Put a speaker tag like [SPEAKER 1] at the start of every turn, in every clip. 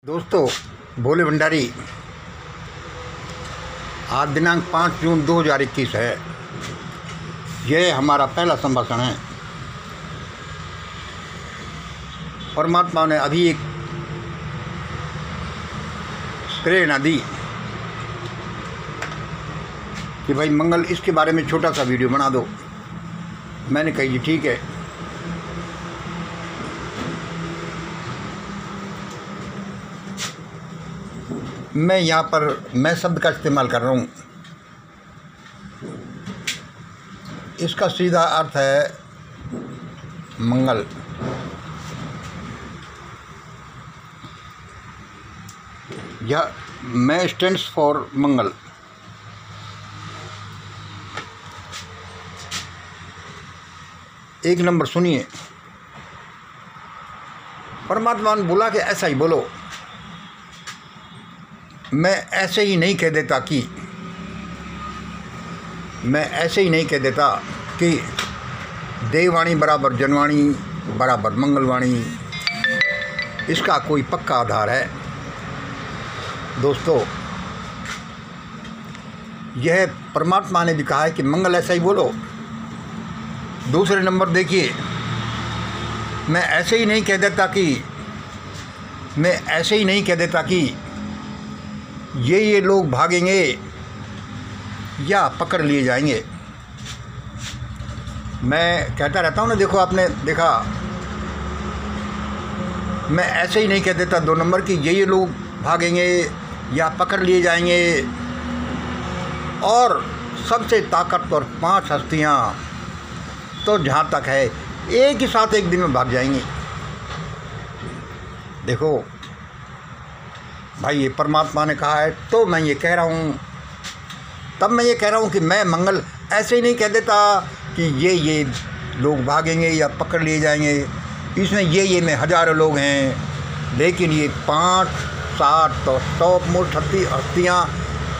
[SPEAKER 1] दोस्तों, भोले भंडारी, आज दिनांक 5 जून 2021 है। यह हमारा पहला संभाषण है। परमात्मा ने अभी एक प्रेरणा दी कि भाई मंगल, इसके बारे में छोटा सा वीडियो बना दो। मैंने कही जी ठीक है। मैं यहाँ पर मैं शब्द का इस्तेमाल कर रहा हूँ। इसका सीधा अर्थ है मंगल। यह मैं स्टैंड्स फॉर मंगल। एक नंबर सुनिए। परमात्मा ने बोला कि ऐसा ही बोलो। मैं ऐसे ही नहीं कह देता कि देववाणी बराबर जनवाणी बराबर मंगलवाणी। इसका कोई पक्का आधार है। दोस्तों, यह परमात्मा ने भी कहा है कि मंगल ऐसा ही बोलो। दूसरे नंबर देखिए, मैं ऐसे ही नहीं कह देता कि ये लोग भागेंगे या पकड़ लिए जाएंगे। मैं कहता रहता हूँ ना, देखो आपने देखा, मैं ऐसे ही नहीं कह देता 2 नंबर कि ये लोग भागेंगे या पकड़ लिए जाएंगे। और सबसे ताकतवर 5 हस्तियाँ तो जहाँ तक है एक ही साथ एक दिन में भाग जाएंगी। देखो भाई, ये परमात्मा ने कहा है तो मैं ये कह रहा हूँ। तब मैं ये कह रहा हूँ कि मैं मंगल ऐसे ही नहीं कह देता कि ये लोग भागेंगे या पकड़ लिए जाएंगे। इसमें ये में हज़ारों लोग हैं, लेकिन ये 5, 7 तो टॉप मोस्ट हस्तियाँ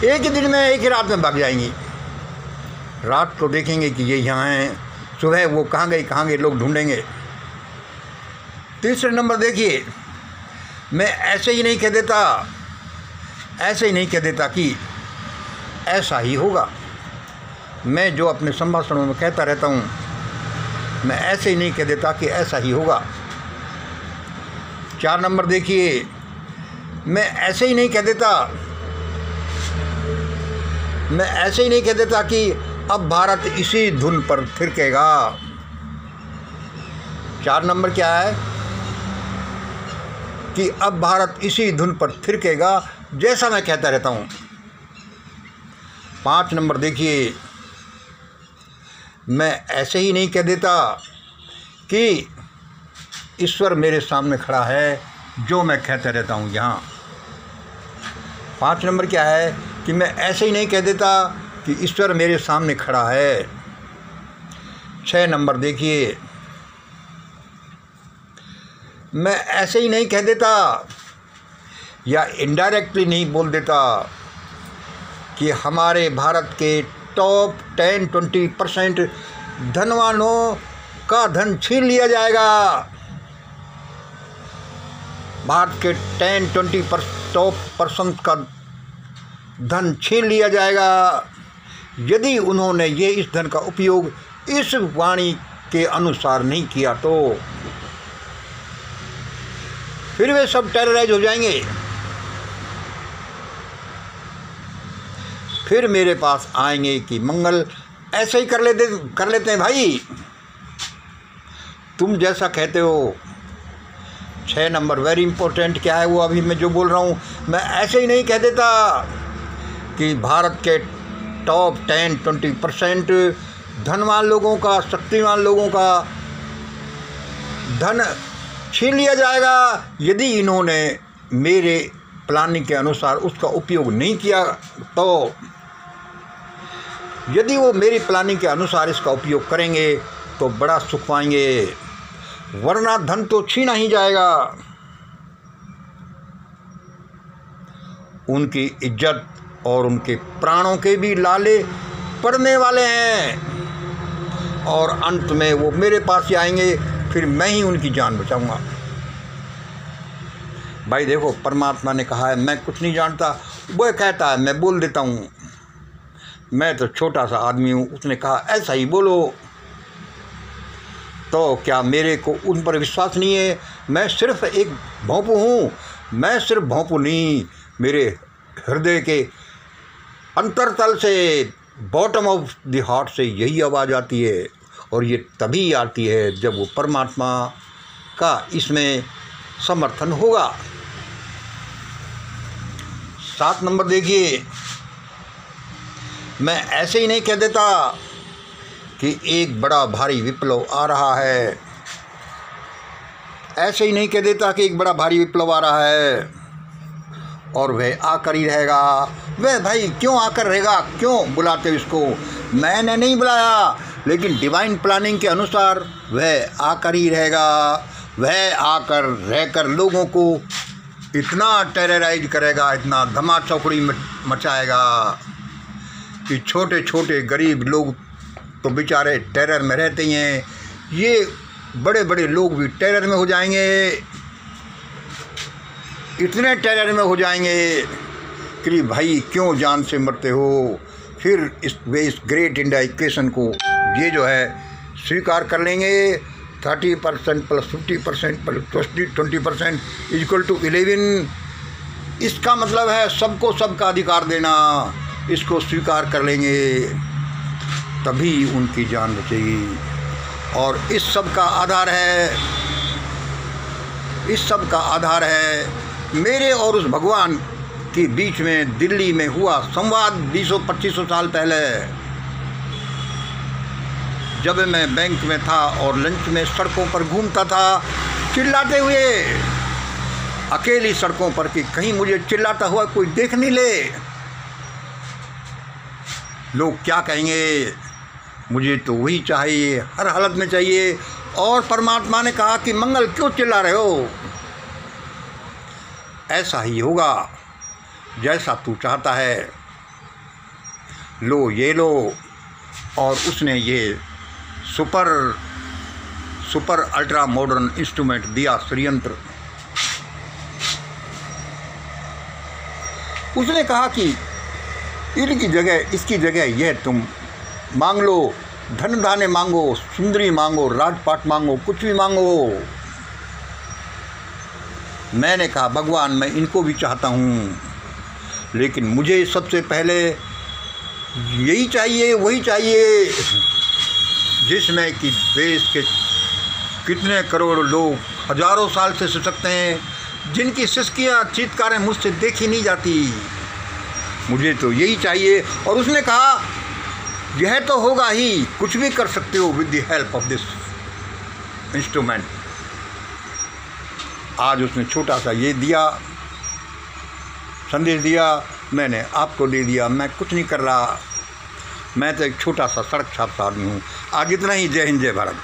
[SPEAKER 1] एक ही दिन में एक ही रात में भाग जाएंगी। रात को देखेंगे कि ये यहाँ हैं, सुबह वो कहाँ गए लोग ढूंढेंगे। तीसरे नंबर देखिए, मैं ऐसे ही नहीं कह देता कि ऐसा ही होगा। मैं जो अपने संभाषणों में कहता रहता हूँ, मैं ऐसे ही नहीं कह देता कि ऐसा ही होगा। 4 नंबर देखिए, मैं ऐसे ही नहीं कह देता कि अब भारत इसी धुन पर थिरकेगा। 4 नंबर क्या है कि अब भारत इसी धुन पर थिरकेगा, जैसा मैं कहता रहता हूँ। 5 नंबर देखिए, मैं ऐसे ही नहीं कह देता कि ईश्वर मेरे सामने खड़ा है, जो मैं कहता रहता हूँ यहाँ। 5 नंबर क्या है कि मैं ऐसे ही नहीं कह देता कि ईश्वर मेरे सामने खड़ा है। 6 नंबर देखिए, मैं ऐसे ही नहीं कह देता या इनडायरेक्टली नहीं बोल देता कि हमारे भारत के टॉप 10-20% धनवानों का धन छीन लिया जाएगा। भारत के 10-20% टॉप % का धन छीन लिया जाएगा यदि उन्होंने इस धन का उपयोग इस वाणी के अनुसार नहीं किया तो। फिर वे सब टेरराइज हो जाएंगे। फिर मेरे पास आएंगे कि मंगल ऐसे ही कर लेते हैं भाई, तुम जैसा कहते हो। 6 नंबर वेरी इंपॉर्टेंट क्या है वो अभी मैं जो बोल रहा हूँ। मैं ऐसे ही नहीं कह देता कि भारत के टॉप 10-20% धनवान लोगों का, शक्तिवान लोगों का धन छीन लिया जाएगा यदि इन्होंने मेरे प्लानिंग के अनुसार उसका उपयोग नहीं किया तो। यदि वो मेरी प्लानिंग के अनुसार इसका उपयोग करेंगे तो बड़ा सुख पाएंगे, वरना धन तो छीना ही जाएगा। उनकी इज्जत और उनके प्राणों के भी लाले पड़ने वाले हैं और अंत में वो मेरे पास ही आएंगे, फिर मैं ही उनकी जान बचाऊंगा। भाई देखो, परमात्मा ने कहा है मैं कुछ नहीं जानता, वो कहता है मैं बोल देता हूँ, मैं तो छोटा सा आदमी हूँ। उसने कहा ऐसा ही बोलो। तो क्या मेरे को उन पर विश्वास नहीं है? मैं सिर्फ एक भोंपू हूँ। मैं सिर्फ भोंपू नहीं, मेरे हृदय के अंतरतल से, बॉटम ऑफ द हार्ट से यही आवाज़ आती है। और ये तभी आती है जब वो परमात्मा का इसमें समर्थन होगा। 7 नंबर देखिए, मैं ऐसे ही नहीं कह देता कि एक बड़ा भारी विप्लव आ रहा है। ऐसे ही नहीं कह देता कि एक बड़ा भारी विप्लव आ रहा है और वह आकर ही रहेगा। वह भाई क्यों आकर रहेगा? क्यों बुलाते इसको? मैंने नहीं बुलाया, लेकिन डिवाइन प्लानिंग के अनुसार वह आकर ही रहेगा। वह आकर रहकर लोगों को इतना टेरराइज करेगा, इतना धमा चौकड़ी मचाएगा कि छोटे छोटे गरीब लोग तो बेचारे टेरर में रहते ही हैं, ये बड़े बड़े लोग भी टेरर में हो जाएंगे। इतने टेरर में हो जाएंगे कि भाई क्यों जान से मरते हो। फिर इस ग्रेट इंडिया इक्वेशन को ये जो है स्वीकार कर लेंगे। 30% + 50% + 20% = 11। इसका मतलब है सबको सबका अधिकार देना। इसको स्वीकार कर लेंगे तभी उनकी जान बचेगी। और इस सब का आधार है मेरे और उस भगवान के बीच में दिल्ली में हुआ संवाद 200-2500 साल पहले, जब मैं बैंक में था और लंच में सड़कों पर घूमता था चिल्लाते हुए, अकेली सड़कों पर कि कहीं मुझे चिल्लाता हुआ कोई देख नहीं ले। लोग क्या कहेंगे? मुझे तो वही चाहिए, हर हालत में चाहिए। और परमात्मा ने कहा कि मंगल क्यों चिल्ला रहे हो? ऐसा ही होगा जैसा तू चाहता है, लो ये लो। और उसने ये सुपर अल्ट्रा मॉडर्न इंस्ट्रूमेंट दिया, षड्यंत्र। उसने कहा कि इसकी जगह यह तुम मांग लो, धन धान्य मांगो, सुंदरी मांगो, राजपाट मांगो, कुछ भी मांगो। मैंने कहा भगवान मैं इनको भी चाहता हूँ, लेकिन मुझे सबसे पहले यही चाहिए, वही चाहिए जिसमें कि देश के कितने करोड़ लोग हजारों साल से सशक्त हैं, जिनकी सिसकियाँ चीत्कारें मुझसे देखी नहीं जाती। मुझे तो यही चाहिए। और उसने कहा यह तो होगा ही, कुछ भी कर सकते हो with the help of this instrument. आज उसने छोटा सा ये दिया, संदेश दिया, मैंने आपको दे दिया। मैं कुछ नहीं कर रहा, मैं तो एक छोटा सा सड़क छाप आदमी हूँ। आज इतना ही। जय हिंद, जय भारत।